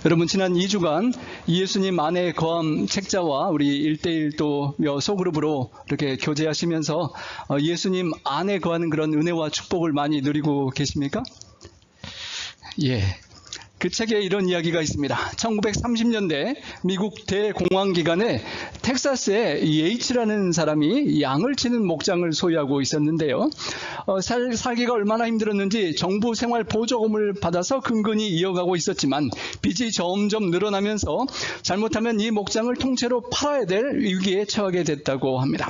여러분, 지난 2주간 예수님 안에 거함 책자와 우리 1대1 또 소그룹으로 이렇게 교제하시면서 예수님 안에 거하는 그런 은혜와 축복을 많이 누리고 계십니까? 예. 그 책에 이런 이야기가 있습니다. 1930년대 미국 대공황 기간에 텍사스에 예이츠라는 사람이 양을 치는 목장을 소유하고 있었는데요. 살기가 얼마나 힘들었는지 정부 생활 보조금을 받아서 근근히 이어가고 있었지만 빚이 점점 늘어나면서 잘못하면 이 목장을 통째로 팔아야 될 위기에 처하게 됐다고 합니다.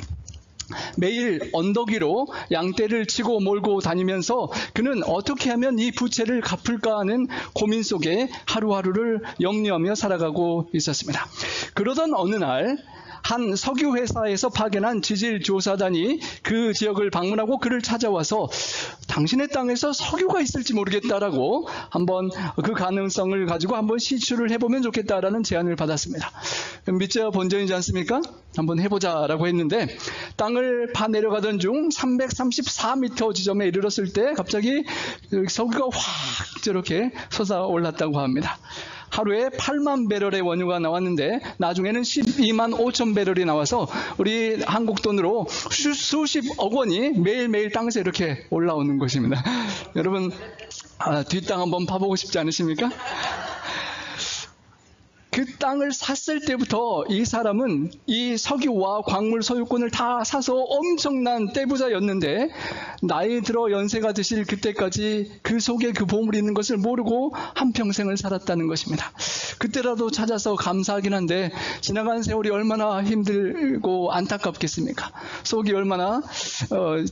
매일 언덕 위로 양떼를 치고 몰고 다니면서 그는 어떻게 하면 이 부채를 갚을까 하는 고민 속에 하루하루를 영위하며 살아가고 있었습니다. 그러던 어느 날 한 석유회사에서 파견한 지질조사단이 그 지역을 방문하고 그를 찾아와서 당신의 땅에서 석유가 있을지 모르겠다라고 한번 그 가능성을 가지고 한번 시추를 해보면 좋겠다라는 제안을 받았습니다. 믿자 본전이지 않습니까? 한번 해보자라고 했는데 땅을 파 내려가던 중 334m 지점에 이르렀을 때 갑자기 석유가 확 저렇게 솟아올랐다고 합니다. 하루에 8만 배럴의 원유가 나왔는데 나중에는 12만 5천 배럴이 나와서 우리 한국 돈으로 수십억 원이 매일매일 땅에서 이렇게 올라오는 것입니다. 여러분, 뒷땅 한번 파보고 싶지 않으십니까? 그 땅을 샀을 때부터 이 사람은 이 석유와 광물 소유권을 다 사서 엄청난 떼부자였는데 나이 들어 연세가 드실 그때까지 그 속에 그 보물이 있는 것을 모르고 한평생을 살았다는 것입니다. 그때라도 찾아서 감사하긴 한데 지나간 세월이 얼마나 힘들고 안타깝겠습니까? 속이 얼마나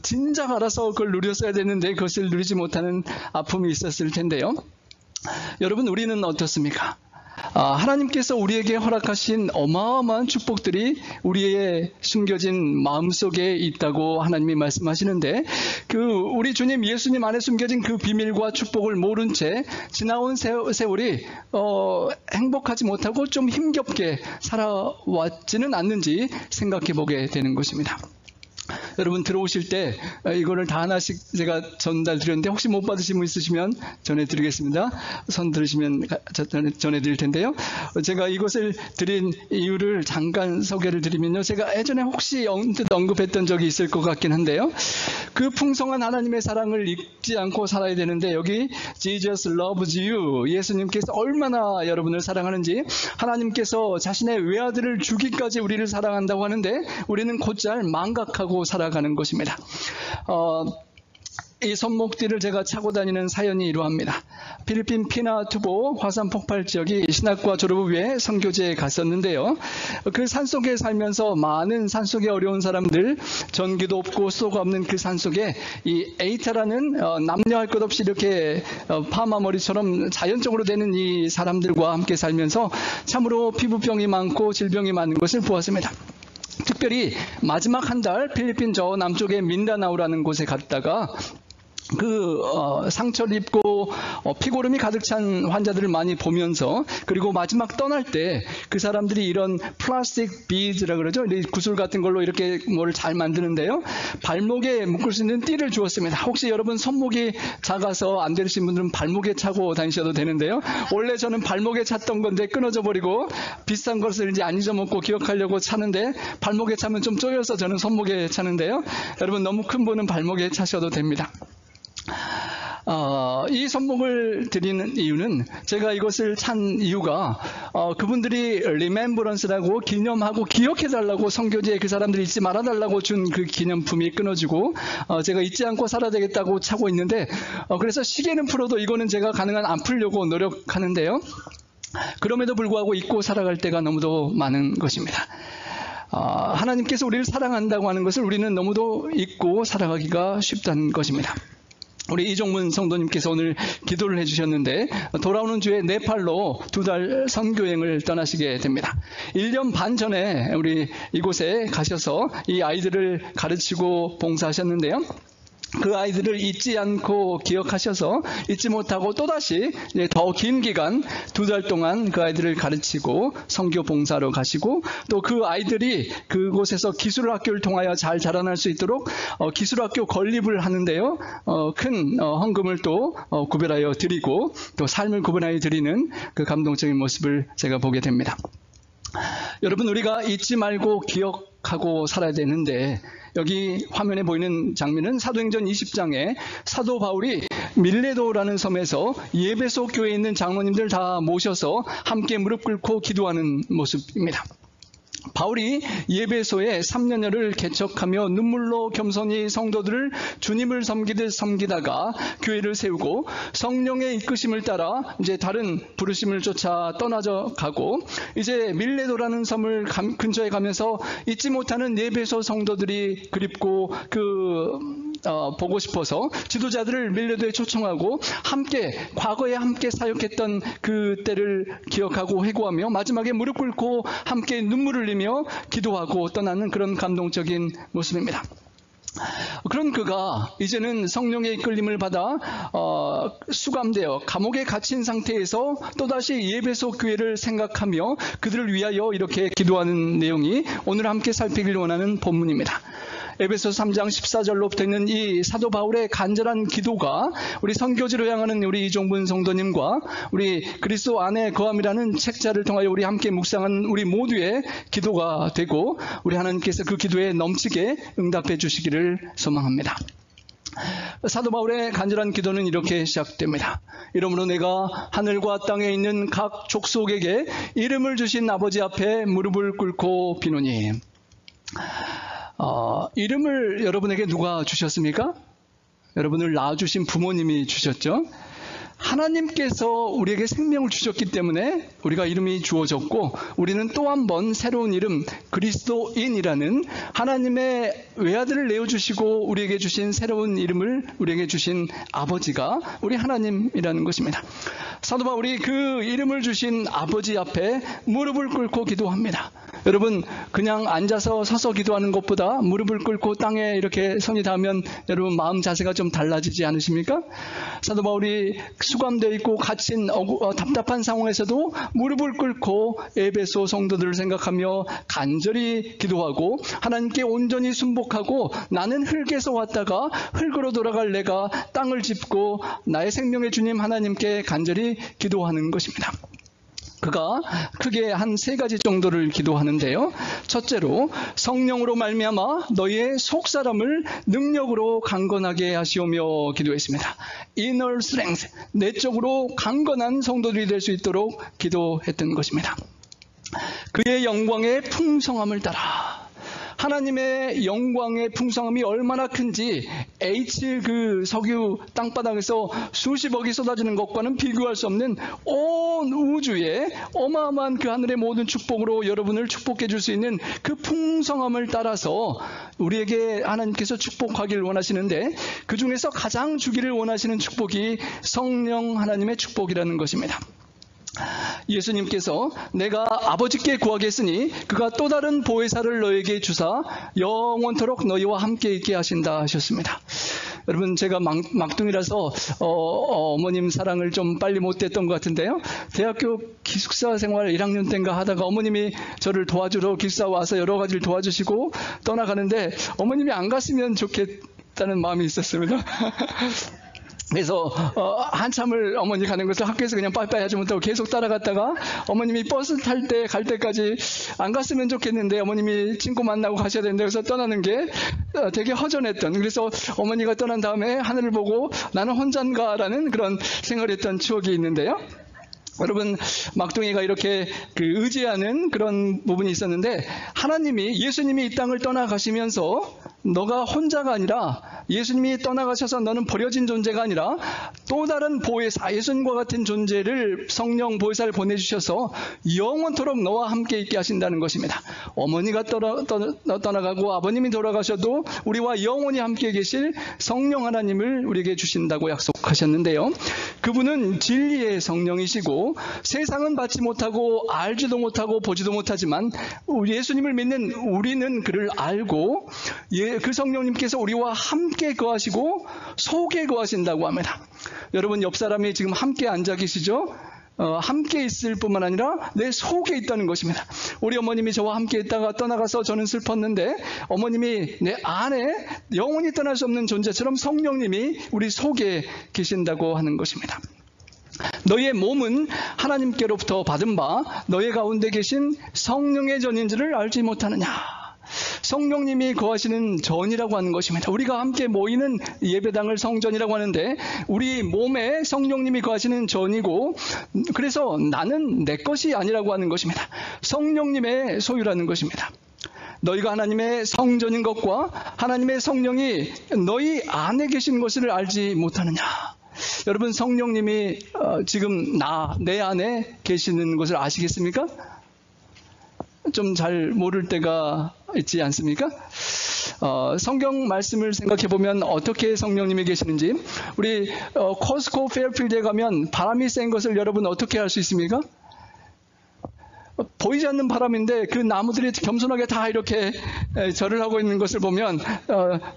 진작 알아서 그걸 누렸어야 되는데 그것을 누리지 못하는 아픔이 있었을 텐데요. 여러분, 우리는 어떻습니까? 하나님께서 우리에게 허락하신 어마어마한 축복들이 우리의 숨겨진 마음속에 있다고 하나님이 말씀하시는데 우리 주님 예수님 안에 숨겨진 그 비밀과 축복을 모른 채 지나온 세월이 행복하지 못하고 좀 힘겹게 살아왔지는 않는지 생각해 보게 되는 것입니다. 여러분, 들어오실 때 이거를 다 하나씩 제가 전달드렸는데 혹시 못 받으신 분 있으시면 전해드리겠습니다. 손 들으시면 전해드릴 텐데요. 제가 이것을 드린 이유를 잠깐 소개를 드리면요. 제가 예전에 혹시 언급했던 적이 있을 것 같긴 한데요. 그 풍성한 하나님의 사랑을 잊지 않고 살아야 되는데 여기 Jesus loves you, 예수님께서 얼마나 여러분을 사랑하는지, 하나님께서 자신의 외아들을 주기까지 우리를 사랑한다고 하는데 우리는 곧잘 망각하고 살아가는 것입니다. 이 손목띠를 제가 차고 다니는 사연이 이러합니다. 필리핀 피나투보 화산 폭발 지역이 신학과 졸업 후에 선교지에 갔었는데요. 그 산속에 살면서 많은 산속에 어려운 사람들, 전기도 없고 수도가 없는 그 산속에 이 에이타라는 남녀할 것 없이 이렇게 파마머리처럼 자연적으로 되는 이 사람들과 함께 살면서 참으로 피부병이 많고 질병이 많은 것을 보았습니다. 특별히 마지막 한 달 필리핀 저 남쪽의 민다나오라는 곳에 갔다가 상처를 입고 피고름이 가득 찬 환자들을 많이 보면서, 그리고 마지막 떠날 때 그 사람들이 이런 플라스틱 비즈라 그러죠. 구슬 같은 걸로 이렇게 뭘 잘 만드는데요. 발목에 묶을 수 있는 띠를 주었습니다. 혹시 여러분 손목이 작아서 안 되신 분들은 발목에 차고 다니셔도 되는데요. 원래 저는 발목에 찼던 건데 끊어져 버리고 비싼 것을 이제 안 잊어먹고 기억하려고 차는데 발목에 차면 좀 쪼여서 저는 손목에 차는데요. 여러분, 너무 큰 분은 발목에 차셔도 됩니다. 이 손목을 드리는 이유는, 제가 이것을 찬 이유가 그분들이 리멤버런스라고 기념하고 기억해달라고 선교지에 그 사람들이 잊지 말아달라고 준 그 기념품이 끊어지고 제가 잊지 않고 살아야 되겠다고 차고 있는데 그래서 시계는 풀어도 이거는 제가 가능한 안 풀려고 노력하는데요. 그럼에도 불구하고 잊고 살아갈 때가 너무도 많은 것입니다. 하나님께서 우리를 사랑한다고 하는 것을 우리는 너무도 잊고 살아가기가 쉽다는 것입니다. 우리 이종문 성도님께서 오늘 기도를 해주셨는데 돌아오는 주에 네팔로 2달 선교여행을 떠나시게 됩니다. 1년 반 전에 우리 이곳에 가셔서 이 아이들을 가르치고 봉사하셨는데요. 그 아이들을 잊지 않고 기억하셔서 잊지 못하고 또다시 더 긴 기간 2달 동안 그 아이들을 가르치고 선교 봉사로 가시고, 또 그 아이들이 그곳에서 기술학교를 통하여 잘 자라날 수 있도록 기술학교 건립을 하는데요, 큰 헌금을 또 구별하여 드리고 또 삶을 구별하여 드리는 그 감동적인 모습을 제가 보게 됩니다. 여러분, 우리가 잊지 말고 기억하고 살아야 되는데, 여기 화면에 보이는 장면은 사도행전 20장에 사도 바울이 밀레도라는 섬에서 예배소 교회에 있는 장로님들 다 모셔서 함께 무릎 꿇고 기도하는 모습입니다. 바울이 예배소에 3년여를 개척하며 눈물로 겸손히 성도들을 주님을 섬기듯 섬기다가 교회를 세우고 성령의 이끄심을 따라 이제 다른 부르심을 쫓아 떠나져 가고, 이제 밀레도라는 섬을 근처에 가면서 잊지 못하는 예배소 성도들이 그립고 보고 싶어서 지도자들을 밀레도에 초청하고 함께 과거에 함께 사역했던 그 때를 기억하고 회고하며 마지막에 무릎 꿇고 함께 눈물을 흘리며 기도하고 떠나는 그런 감동적인 모습입니다. 그런 그가 이제는 성령의 이끌림을 받아 수감되어 감옥에 갇힌 상태에서 또다시 예배소 교회를 생각하며 그들을 위하여 이렇게 기도하는 내용이 오늘 함께 살피길 원하는 본문입니다. 에베소서 3장 14절로 붙어있는 이 사도 바울의 간절한 기도가 우리 선교지로 향하는 우리 이종분 성도님과 우리 그리스도 안에 거함이라는 책자를 통하여 우리 함께 묵상한 우리 모두의 기도가 되고, 우리 하나님께서 그 기도에 넘치게 응답해 주시기를 소망합니다. 사도 바울의 간절한 기도는 이렇게 시작됩니다. 이러므로 내가 하늘과 땅에 있는 각 족속에게 이름을 주신 아버지 앞에 무릎을 꿇고 비노니. 이름을 여러분에게 누가 주셨습니까? 여러분을 낳아주신 부모님이 주셨죠. 하나님께서 우리에게 생명을 주셨기 때문에 우리가 이름이 주어졌고, 우리는 또 한 번 새로운 이름 그리스도인이라는 하나님의 외아들을 내어주시고 우리에게 주신 새로운 이름을 우리에게 주신 아버지가 우리 하나님이라는 것입니다. 사도 바울이 그 이름을 주신 아버지 앞에 무릎을 꿇고 기도합니다. 여러분, 그냥 앉아서 서서 기도하는 것보다 무릎을 꿇고 땅에 이렇게 손이 닿으면 여러분 마음 자세가 좀 달라지지 않으십니까? 사도 바울이 수감되어 있고 갇힌 답답한 상황에서도 무릎을 꿇고 에베소 성도들을 생각하며 간절히 기도하고 하나님께 온전히 순복하고, 나는 흙에서 왔다가 흙으로 돌아갈 내가 땅을 짚고 나의 생명의 주님 하나님께 간절히 기도하는 것입니다. 그가 크게 한 3가지 정도를 기도하는데요. 첫째로 성령으로 말미암아 너희의 속사람을 능력으로 강건하게 하시오며 기도했습니다. Inner strength, 내적으로 강건한 성도들이 될 수 있도록 기도했던 것입니다. 그의 영광의 풍성함을 따라, 하나님의 영광의 풍성함이 얼마나 큰지 H 그 석유 땅바닥에서 수십억이 쏟아지는 것과는 비교할 수 없는 온 우주의 어마어마한 그 하늘의 모든 축복으로 여러분을 축복해 줄 수 있는 그 풍성함을 따라서 우리에게 하나님께서 축복하기를 원하시는데, 그 중에서 가장 주기를 원하시는 축복이 성령 하나님의 축복이라는 것입니다. 예수님께서 내가 아버지께 구하겠으니 그가 또 다른 보혜사를 너에게 주사 영원토록 너희와 함께 있게 하신다 하셨습니다. 여러분, 제가 막둥이라서 어머님 사랑을 좀 빨리 못 됐던 것 같은데요. 대학교 기숙사 생활 1학년 때인가 하다가 어머님이 저를 도와주러 기숙사 와서 여러 가지를 도와주시고 떠나가는데 어머님이 안 갔으면 좋겠다는 마음이 있었습니다. 그래서 한참을 어머니 가는 것을 학교에서 그냥 빠이빠이 하지 못하고 계속 따라갔다가 어머님이 버스 탈 때 갈 때까지 안 갔으면 좋겠는데 어머님이 친구 만나고 가셔야 되는데, 그래서 떠나는 게 되게 허전했던, 그래서 어머니가 떠난 다음에 하늘을 보고 나는 혼자인가라는 그런 생각을 했던 추억이 있는데요. 여러분, 막둥이가 이렇게 의지하는 그런 부분이 있었는데, 하나님이 예수님이 이 땅을 떠나가시면서 너가 혼자가 아니라 예수님이 떠나가셔서 너는 버려진 존재가 아니라 또 다른 보혜사, 예수님과 같은 존재를 성령 보혜사를 보내주셔서 영원토록 너와 함께 있게 하신다는 것입니다. 어머니가 떠나가고 아버님이 돌아가셔도 우리와 영원히 함께 계실 성령 하나님을 우리에게 주신다고 약속하셨는데요. 그분은 진리의 성령이시고 세상은 받지 못하고 알지도 못하고 보지도 못하지만 예수님을 믿는 우리는 그를 알고 그 성령님께서 우리와 함께 거하시고 속에 거하신다고 합니다. 여러분 옆 사람이 지금 함께 앉아 계시죠? 함께 있을 뿐만 아니라 내 속에 있다는 것입니다. 우리 어머님이 저와 함께 있다가 떠나가서 저는 슬펐는데 어머님이 내 안에 영원히 떠날 수 없는 존재처럼 성령님이 우리 속에 계신다고 하는 것입니다. 너희의 몸은 하나님께로부터 받은 바 너희 가운데 계신 성령의 전인지를 알지 못하느냐. 성령님이 거하시는 전이라고 하는 것입니다. 우리가 함께 모이는 예배당을 성전이라고 하는데 우리 몸에 성령님이 거하시는 전이고, 그래서 나는 내 것이 아니라고 하는 것입니다. 성령님의 소유라는 것입니다. 너희가 하나님의 성전인 것과 하나님의 성령이 너희 안에 계신 것을 알지 못하느냐. 여러분 성령님이 지금 내 안에 계시는 것을 아시겠습니까? 좀 잘 모를 때가 있지 않습니까? 성경 말씀을 생각해 보면 어떻게 성령님이 계시는지, 우리 코스코 페어필드에 가면 바람이 센 것을 여러분 어떻게 알 수 있습니까? 보이지 않는 바람인데 그 나무들이 겸손하게 다 이렇게 절을 하고 있는 것을 보면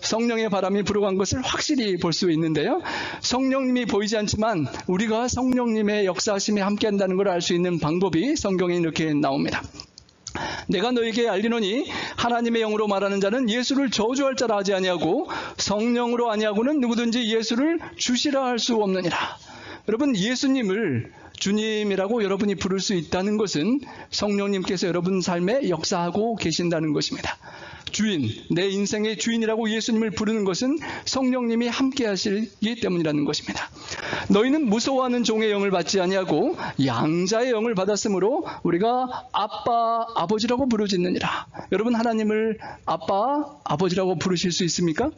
성령의 바람이 불어간 것을 확실히 볼 수 있는데요. 성령님이 보이지 않지만 우리가 성령님의 역사하심에 함께한다는 걸 알 수 있는 방법이 성경에 이렇게 나옵니다. 내가 너에게 알리노니 하나님의 영으로 말하는 자는 예수를 저주할 자라 하지 아니하고 성령으로 아니하고는 누구든지 예수를 주시라 할 수 없느니라. 여러분 예수님을 주님이라고 여러분이 부를 수 있다는 것은 성령님께서 여러분 삶에 역사하고 계신다는 것입니다. 주인, 내 인생의 주인이라고 예수님을 부르는 것은 성령님이 함께 하시기 때문이라는 것입니다. 너희는 무서워하는 종의 영을 받지 아니하고 양자의 영을 받았으므로 우리가 아빠, 아버지라고 부르짖느니라. 여러분 하나님을 아빠, 아버지라고 부르실 수 있습니까?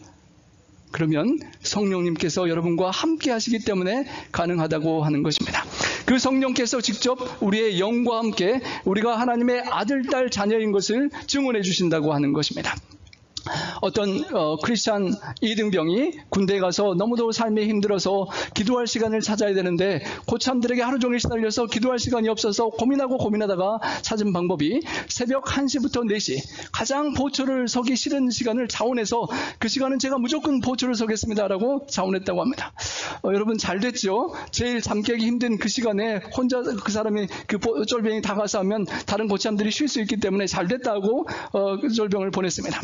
그러면 성령님께서 여러분과 함께 하시기 때문에 가능하다고 하는 것입니다. 그 성령께서 직접 우리의 영과 함께 우리가 하나님의 아들, 딸, 자녀인 것을 증언해 주신다고 하는 것입니다. 어떤 크리스찬 이등병이 군대에 가서 너무도 삶이 힘들어서 기도할 시간을 찾아야 되는데 고참들에게 하루 종일 시달려서 기도할 시간이 없어서 고민하다가 찾은 방법이 새벽 1시부터 4시 가장 보초를 서기 싫은 시간을 자원해서 그 시간은 제가 무조건 보초를 서겠습니다라고 자원했다고 합니다. 여러분 잘 됐죠? 제일 잠 깨기 힘든 그 시간에 혼자 그 사람이 그 쫄병이 다가서 하면 다른 고참들이 쉴 수 있기 때문에 잘 됐다고 그 쫄병을 보냈습니다.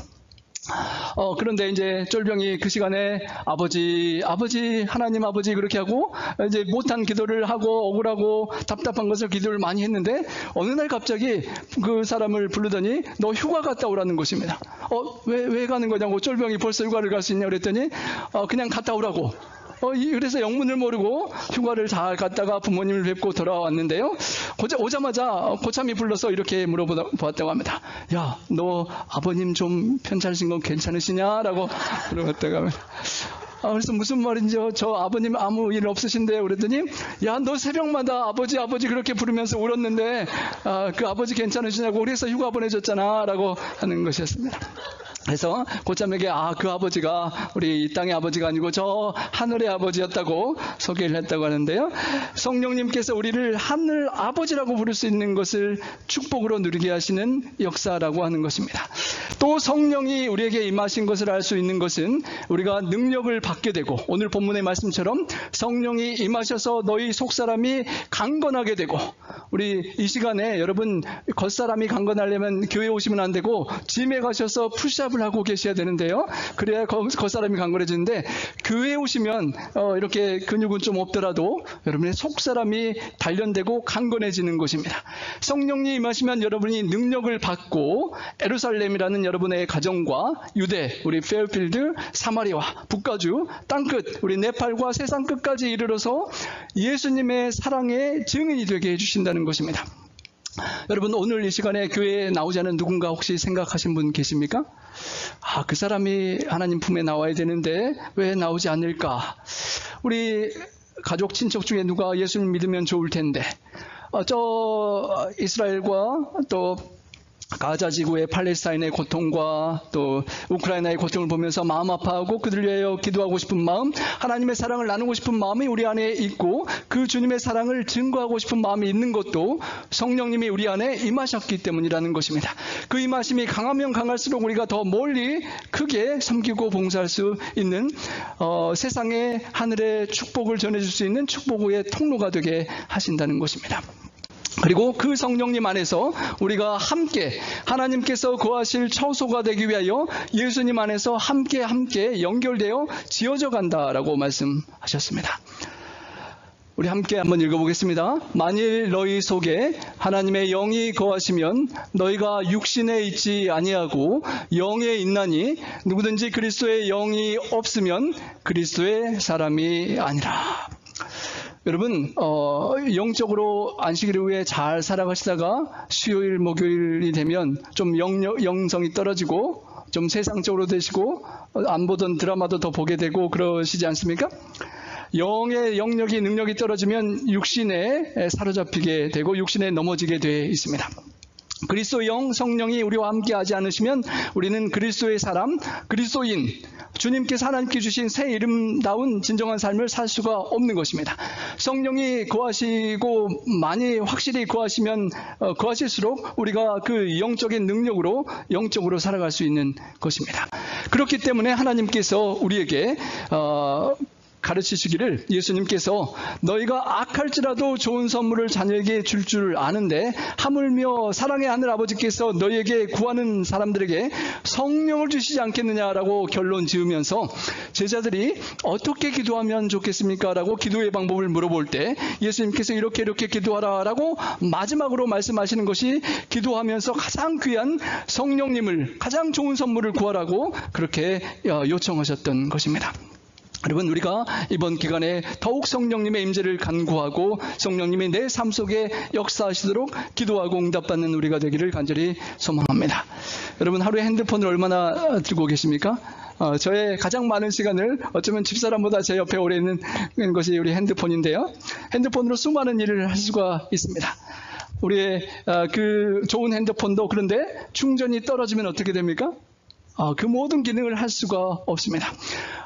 그런데 이제 쫄병이 그 시간에 아버지, 하나님 아버지 그렇게 하고 이제 못한 기도를 하고 억울하고 답답한 것을 기도를 많이 했는데 어느 날 갑자기 그 사람을 부르더니 너 휴가 갔다 오라는 것입니다. 왜 가는 거냐고, 쫄병이 벌써 휴가를 갈 수 있냐고 그랬더니 그냥 갔다 오라고. 그래서 영문을 모르고 휴가를 잘 갔다가 부모님을 뵙고 돌아왔는데요. 오자마자 고참이 불러서 이렇게 물어보았다고 합니다. 야, 너 아버님 좀 편찮으신 건 괜찮으시냐라고 물어봤다고 합니다. 그래서 무슨 말인지요? 저 아버님 아무 일 없으신데요? 그랬더니 야, 너 새벽마다 아버지 그렇게 부르면서 울었는데 그 아버지 괜찮으시냐고 그래서 휴가 보내줬잖아 라고 하는 것이었습니다. 그래서 고참에게 그 아버지가 우리 이 땅의 아버지가 아니고 저 하늘의 아버지였다고 소개를 했다고 하는데요. 성령님께서 우리를 하늘 아버지라고 부를 수 있는 것을 축복으로 누리게 하시는 역사라고 하는 것입니다. 또 성령이 우리에게 임하신 것을 알 수 있는 것은 우리가 능력을 받게 되고, 오늘 본문의 말씀처럼 성령이 임하셔서 너희 속사람이 강건하게 되고, 우리 이 시간에 여러분 겉사람이 강건하려면 교회 오시면 안 되고 짐에 가셔서 푸시업을 하고 계셔야 되는데요. 그래야 겉사람이 강건해지는데 교회에 오시면 이렇게 근육은 좀 없더라도 여러분의 속사람이 단련되고 강건해지는 것입니다. 성령이 임하시면 여러분이 능력을 받고 예루살렘이라는 여러분의 가정과 유대, 우리 페어필드, 사마리아, 북가주, 땅끝, 우리 네팔과 세상 끝까지 이르러서 예수님의 사랑의 증인이 되게 해주신다는 것입니다. 여러분 오늘 이 시간에 교회에 나오지 않은 누군가 혹시 생각하신 분 계십니까? 그 사람이 하나님 품에 나와야 되는데 왜 나오지 않을까? 우리 가족 친척 중에 누가 예수님 믿으면 좋을 텐데 저 이스라엘과 또 가자 지구의 팔레스타인의 고통과 또 우크라이나의 고통을 보면서 마음 아파하고 그들을 위하여 기도하고 싶은 마음, 하나님의 사랑을 나누고 싶은 마음이 우리 안에 있고 그 주님의 사랑을 증거하고 싶은 마음이 있는 것도 성령님이 우리 안에 임하셨기 때문이라는 것입니다. 그 임하심이 강하면 강할수록 우리가 더 멀리 크게 섬기고 봉사할 수 있는 세상의 하늘의 축복을 전해줄 수 있는 축복의 통로가 되게 하신다는 것입니다. 그리고 그 성령님 안에서 우리가 함께 하나님께서 거하실 처소가 되기 위하여 예수님 안에서 함께 연결되어 지어져 간다라고 말씀하셨습니다. 우리 함께 한번 읽어보겠습니다. 만일 너희 속에 하나님의 영이 거하시면 너희가 육신에 있지 아니하고 영에 있나니 누구든지 그리스도의 영이 없으면 그리스도의 사람이 아니라. 여러분, 영적으로 안식일을 위해 잘 살아가시다가 수요일, 목요일이 되면 좀 영성이 떨어지고 좀 세상적으로 되시고 안 보던 드라마도 더 보게 되고 그러시지 않습니까? 영의 영역이 능력이 떨어지면 육신에 사로잡히게 되고 육신에 넘어지게 되어 있습니다. 그리스도의 영, 성령이 우리와 함께 하지 않으시면 우리는 그리스도의 사람, 그리스도인, 주님께서 하나님께 주신 새 이름다운 진정한 삶을 살 수가 없는 것입니다. 성령이 거하시고 많이 확실히 거하실수록 우리가 그 영적인 능력으로 영적으로 살아갈 수 있는 것입니다. 그렇기 때문에 하나님께서 우리에게 가르치시기를 예수님께서 너희가 악할지라도 좋은 선물을 자녀에게 줄 아는데 하물며 사랑의 하늘 아버지께서 너희에게 구하는 사람들에게 성령을 주시지 않겠느냐라고 결론 지으면서 제자들이 어떻게 기도하면 좋겠습니까? 라고 기도의 방법을 물어볼 때 예수님께서 이렇게 기도하라 라고 마지막으로 말씀하시는 것이 기도하면서 가장 귀한 성령님을 가장 좋은 선물을 구하라고 그렇게 요청하셨던 것입니다. 여러분, 우리가 이번 기간에 더욱 성령님의 임재를 간구하고 성령님이 내 삶 속에 역사하시도록 기도하고 응답받는 우리가 되기를 간절히 소망합니다. 여러분, 하루에 핸드폰을 얼마나 들고 계십니까? 저의 가장 많은 시간을 어쩌면 집사람보다 제 옆에 오래 있는 것이 우리 핸드폰인데요. 핸드폰으로 수많은 일을 할 수가 있습니다. 우리의 그 좋은 핸드폰도 그런데 충전이 떨어지면 어떻게 됩니까? 그 모든 기능을 할 수가 없습니다.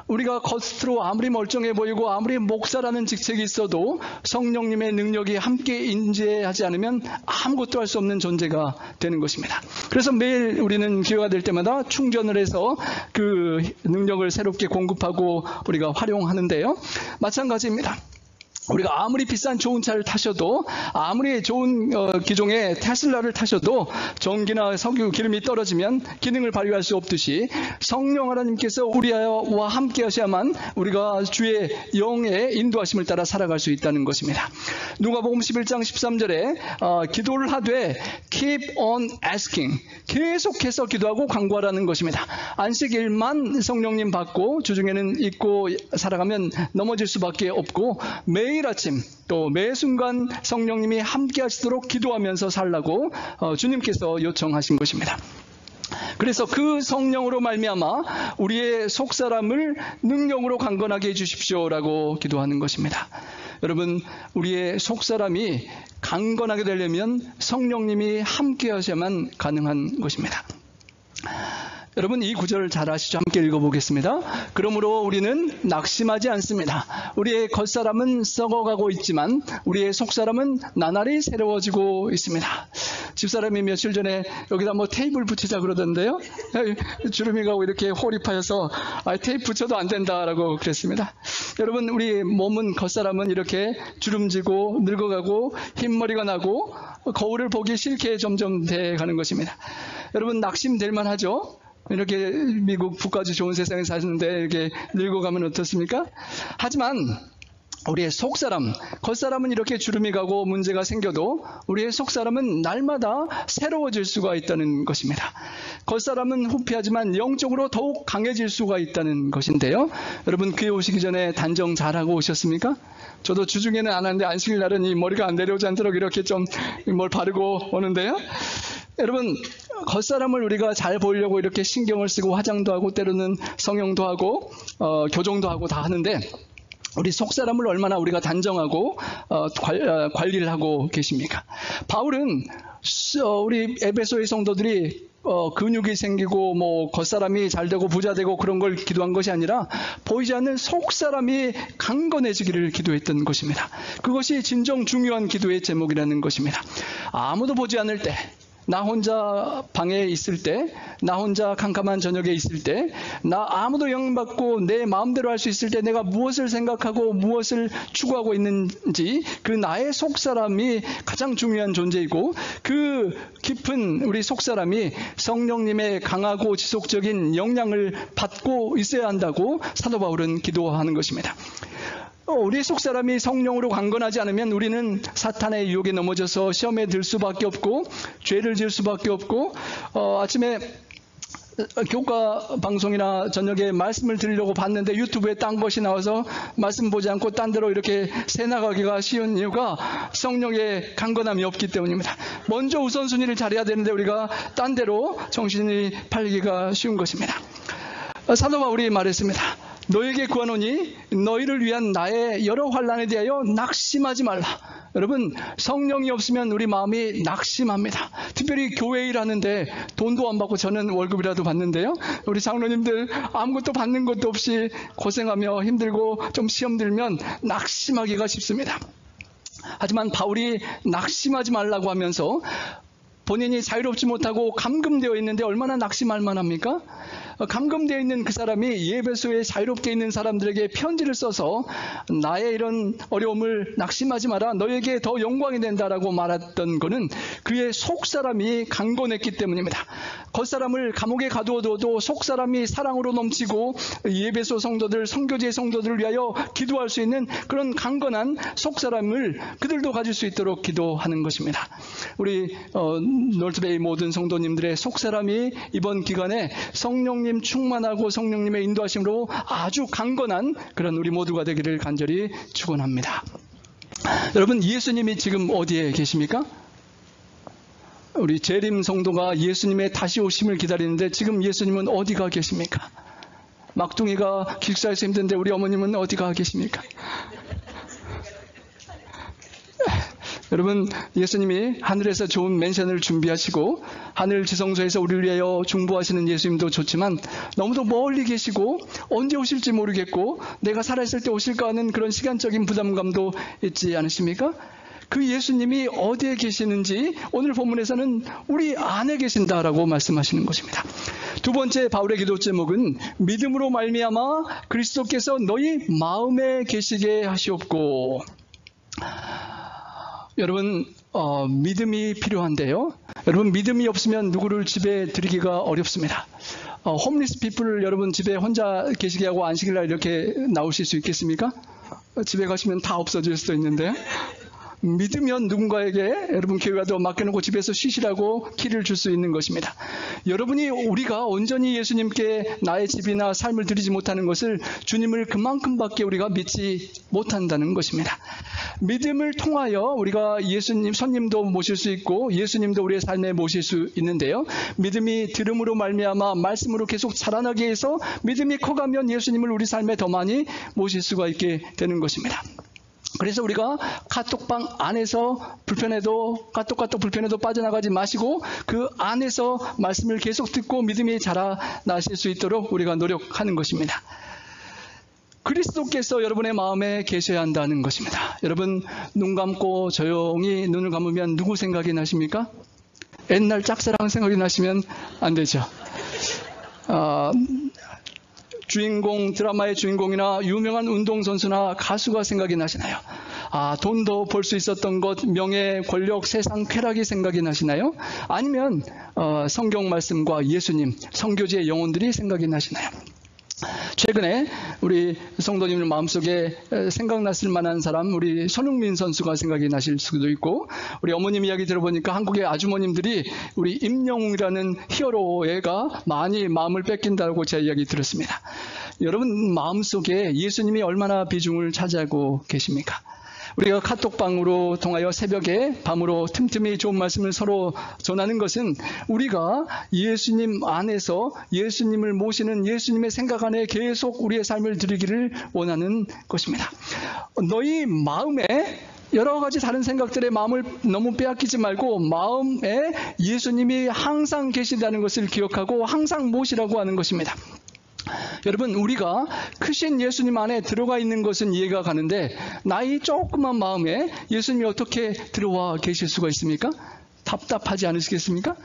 우리가 겉으로 아무리 멀쩡해 보이고 아무리 목사라는 직책이 있어도 성령님의 능력이 함께 인재하지 않으면 아무것도 할 수 없는 존재가 되는 것입니다. 그래서 매일 우리는 기회가 될 때마다 충전을 해서 그 능력을 새롭게 공급하고 우리가 활용하는데요. 마찬가지입니다. 우리가 아무리 비싼 좋은 차를 타셔도 아무리 좋은 기종의 테슬라를 타셔도 전기나 석유 기름이 떨어지면 기능을 발휘할 수 없듯이 성령 하나님께서 우리와 함께 하셔야만 우리가 주의 영의 인도하심을 따라 살아갈 수 있다는 것입니다. 누가복음 11장 13절에 기도를 하되 keep on asking, 계속해서 기도하고 간구하라는 것입니다. 안식일만 성령님 받고 주중에는 잊고 살아가면 넘어질 수밖에 없고 매일 아침 또 매 순간 성령님이 함께 하시도록 기도하면서 살라고 주님께서 요청하신 것입니다. 그래서 그 성령으로 말미암아 우리의 속사람을 능력으로 강건하게 해주십시오라고 기도하는 것입니다. 여러분, 우리의 속사람이 강건하게 되려면 성령님이 함께 하셔야만 가능한 것입니다. 여러분, 이 구절을 잘 아시죠? 함께 읽어보겠습니다. 그러므로 우리는 낙심하지 않습니다. 우리의 겉사람은 썩어가고 있지만 우리의 속사람은 나날이 새로워지고 있습니다. 집사람이 며칠 전에 여기다 테이프를 붙이자 그러던데요. 주름이 가고 이렇게 홀이 파여서 테이프 붙여도 안 된다라고 그랬습니다. 여러분, 우리 몸은 겉사람은 이렇게 주름지고 늙어가고 흰머리가 나고 거울을 보기 싫게 점점 돼가는 것입니다. 여러분, 낙심될 만하죠? 이렇게 미국 북까지 좋은 세상에 사시는데 이렇게 늙어가면 어떻습니까? 하지만 우리의 속사람, 겉사람은 이렇게 주름이 가고 문제가 생겨도 우리의 속사람은 날마다 새로워질 수가 있다는 것입니다. 겉사람은 후피하지만 영적으로 더욱 강해질 수가 있다는 것인데요. 여러분, 교회 오시기 전에 단정 잘하고 오셨습니까? 저도 주중에는 안 하는데 안식일 날은 이 머리가 안 내려오지 않도록 이렇게 좀 뭘 바르고 오는데요. 여러분, 겉사람을 우리가 잘 보이려고 이렇게 신경을 쓰고 화장도 하고 때로는 성형도 하고 교정도 하고 다 하는데 우리 속사람을 얼마나 우리가 단정하고 관리를 하고 계십니까? 바울은 우리 에베소의 성도들이 근육이 생기고 뭐 겉사람이 잘 되고 부자 되고 그런 걸 기도한 것이 아니라 보이지 않는 속사람이 강건해지기를 기도했던 것입니다. 그것이 진정 중요한 기도의 제목이라는 것입니다. 아무도 보지 않을 때, 나 혼자 방에 있을 때, 나 혼자 캄캄한 저녁에 있을 때, 나 아무도 영향받고 내 마음대로 할 수 있을 때 내가 무엇을 생각하고 무엇을 추구하고 있는지 그 나의 속사람이 가장 중요한 존재이고, 그 깊은 우리 속사람이 성령님의 강하고 지속적인 영향을 받고 있어야 한다고 사도 바울은 기도하는 것입니다. 우리 속사람이 성령으로 강건하지 않으면 우리는 사탄의 유혹에 넘어져서 시험에 들 수밖에 없고 죄를 지을 수밖에 없고, 아침에 교과 방송이나 저녁에 말씀을 드리려고 봤는데 유튜브에 딴 것이 나와서 말씀 보지 않고 딴 데로 이렇게 새나가기가 쉬운 이유가 성령의 강건함이 없기 때문입니다. 먼저 우선순위를 잘해야 되는데 우리가 딴 데로 정신이 팔리기가 쉬운 것입니다. 사도 바울이 말했습니다. 너에게 구하노니 너희를 위한 나의 여러 환난에 대하여 낙심하지 말라. 여러분, 성령이 없으면 우리 마음이 낙심합니다. 특별히 교회 일하는데 돈도 안 받고 저는 월급이라도 받는데요, 우리 장로님들 아무것도 받는 것도 없이 고생하며 힘들고 좀 시험 들면 낙심하기가 쉽습니다. 하지만 바울이 낙심하지 말라고 하면서 본인이 자유롭지 못하고 감금되어 있는데 얼마나 낙심할 만합니까? 감금되어 있는 그 사람이 에베소에 자유롭게 있는 사람들에게 편지를 써서 나의 이런 어려움을 낙심하지 마라, 너에게 더 영광이 된다라고 말했던 것은 그의 속사람이 강건했기 때문입니다. 겉사람을 감옥에 가두어둬도 속사람이 사랑으로 넘치고 에베소 성도들, 선교지의 성도들을 위하여 기도할 수 있는 그런 강건한 속사람을 그들도 가질 수 있도록 기도하는 것입니다. 우리 놀트베이 모든 성도님들의 속사람이 이번 기간에 성령님 충만하고 성령님의 인도하심으로 아주 강건한 그런 우리 모두가 되기를 간절히 축원합니다. 여러분, 예수님이 지금 어디에 계십니까? 우리 재림 성도가 예수님의 다시 오심을 기다리는데 지금 예수님은 어디가 계십니까? 막둥이가 기숙사에서 힘든데 우리 어머님은 어디가 계십니까? 여러분, 예수님이 하늘에서 좋은 맨션을 준비하시고 하늘 지성소에서 우리를 위하여 중보하시는 예수님도 좋지만 너무도 멀리 계시고 언제 오실지 모르겠고 내가 살아있을 때 오실까 하는 그런 시간적인 부담감도 있지 않으십니까? 그 예수님이 어디에 계시는지 오늘 본문에서는 우리 안에 계신다라고 말씀하시는 것입니다. 두 번째 바울의 기도 제목은 믿음으로 말미암아 그리스도께서 너희 마음에 계시게 하시옵고. 여러분, 믿음이 필요한데요. 여러분, 믿음이 없으면 누구를 집에 들이기가 어렵습니다. 홈리스 피플을 여러분 집에 혼자 계시게 하고 안식일 날 이렇게 나오실 수 있겠습니까? 집에 가시면 다 없어질 수도 있는데, 믿으면 누군가에게 여러분 교회가도 맡겨놓고 집에서 쉬시라고 키를 줄 수 있는 것입니다. 여러분이 우리가 온전히 예수님께 나의 집이나 삶을 드리지 못하는 것을 주님을 그만큼밖에 우리가 믿지 못한다는 것입니다. 믿음을 통하여 우리가 예수님, 손님도 모실 수 있고 예수님도 우리의 삶에 모실 수 있는데요. 믿음이 들음으로 말미암아 말씀으로 계속 자라나게 해서 믿음이 커가면 예수님을 우리 삶에 더 많이 모실 수가 있게 되는 것입니다. 그래서 우리가 카톡방 안에서 카톡 불편해도 빠져나가지 마시고 그 안에서 말씀을 계속 듣고 믿음이 자라나실 수 있도록 우리가 노력하는 것입니다. 그리스도께서 여러분의 마음에 계셔야 한다는 것입니다. 여러분, 눈 감고 조용히 눈을 감으면 누구 생각이 나십니까? 옛날 짝사랑 생각이 나시면 안 되죠. 주인공, 드라마의 주인공이나 유명한 운동선수나 가수가 생각이 나시나요? 돈도 벌 수 있었던 것, 명예, 권력, 세상 쾌락이 생각이 나시나요? 아니면 성경 말씀과 예수님, 선교지의 영혼들이 생각이 나시나요? 최근에 우리 성도님들 마음속에 생각났을 만한 사람, 우리 손흥민 선수가 생각이 나실 수도 있고, 우리 어머님 이야기 들어보니까 한국의 아주머님들이 우리 임영웅이라는 히어로가 많이 마음을 뺏긴다고 제 이야기 들었습니다. 여러분 마음속에 예수님이 얼마나 비중을 차지하고 계십니까? 우리가 카톡방으로 통하여 새벽에 밤으로 틈틈이 좋은 말씀을 서로 전하는 것은 우리가 예수님 안에서 예수님을 모시는 예수님의 생각 안에 계속 우리의 삶을 드리기를 원하는 것입니다. 너희 마음에 여러 가지 다른 생각들의 마음을 너무 빼앗기지 말고 마음에 예수님이 항상 계신다는 것을 기억하고 항상 모시라고 하는 것입니다. 여러분, 우리가 크신 예수님 안에 들어가 있는 것은 이해가 가는데 나의 조그만 마음에 예수님이 어떻게 들어와 계실 수가 있습니까? 답답하지 않으시겠습니까?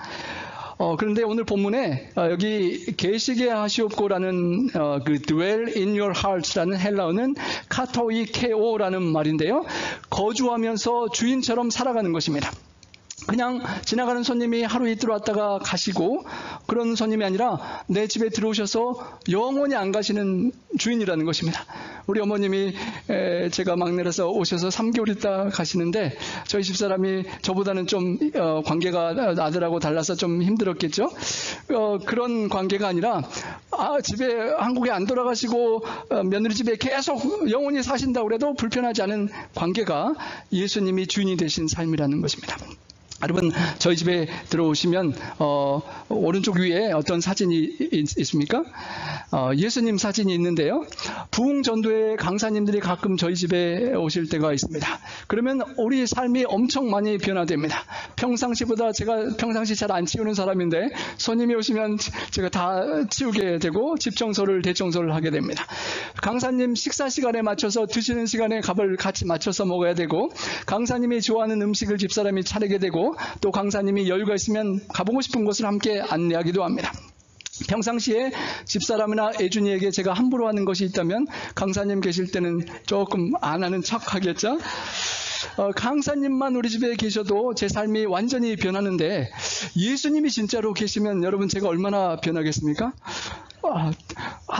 그런데 오늘 본문에 여기 계시게 하시옵고라는 그 dwell in your hearts라는 헬라어는 카토이케오라는 말인데요. 거주하면서 주인처럼 살아가는 것입니다. 그냥 지나가는 손님이 하루 이틀 왔다가 가시고 그런 손님이 아니라 내 집에 들어오셔서 영원히 안 가시는 주인이라는 것입니다. 우리 어머님이 제가 막내라서 오셔서 3개월 있다 가시는데 저희 집사람이 저보다는 좀 관계가 아들하고 달라서 좀 힘들었겠죠. 그런 관계가 아니라 집에 한국에 안 돌아가시고 며느리 집에 계속 영원히 사신다고 해도 불편하지 않은 관계가 예수님이 주인이 되신 삶이라는 것입니다. 여러분, 저희 집에 들어오시면 오른쪽 위에 어떤 사진이 있습니까? 예수님 사진이 있는데요. 부흥전도회 강사님들이 가끔 저희 집에 오실 때가 있습니다. 그러면 우리 삶이 엄청 많이 변화됩니다. 평상시보다 제가 평상시 잘 안 치우는 사람인데 손님이 오시면 제가 다 치우게 되고 집 청소를 대청소를 하게 됩니다. 강사님 식사 시간에 맞춰서 드시는 시간에 값을 같이 맞춰서 먹어야 되고 강사님이 좋아하는 음식을 집사람이 차리게 되고 또 강사님이 여유가 있으면 가보고 싶은 곳을 함께 안내하기도 합니다. 평상시에 집사람이나 애준이에게 제가 함부로 하는 것이 있다면 강사님 계실 때는 조금 안 하는 척 하겠죠? 강사님만 우리 집에 계셔도 제 삶이 완전히 변하는데 예수님이 진짜로 계시면 여러분 제가 얼마나 변하겠습니까?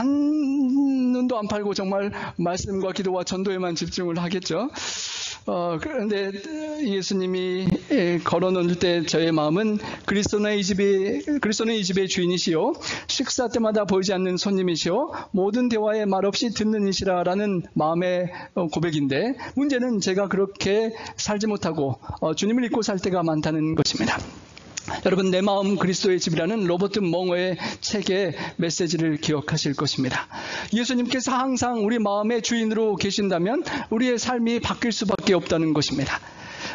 눈도 안 팔고 정말 말씀과 기도와 전도에만 집중을 하겠죠. 그런데 예수님이 걸어놓을 때 저의 마음은 그리스도는 이 집의 주인이시요 식사 때마다 보이지 않는 손님이시요 모든 대화에 말없이 듣는 이시라라는 마음의 고백인데 문제는 제가 그렇게 살지 못하고 주님을 잊고 살 때가 많다는 것입니다. 여러분, 내 마음 그리스도의 집이라는 로버트 멍어의 책의 메시지를 기억하실 것입니다. 예수님께서 항상 우리 마음의 주인으로 계신다면 우리의 삶이 바뀔 수밖에 없다는 것입니다.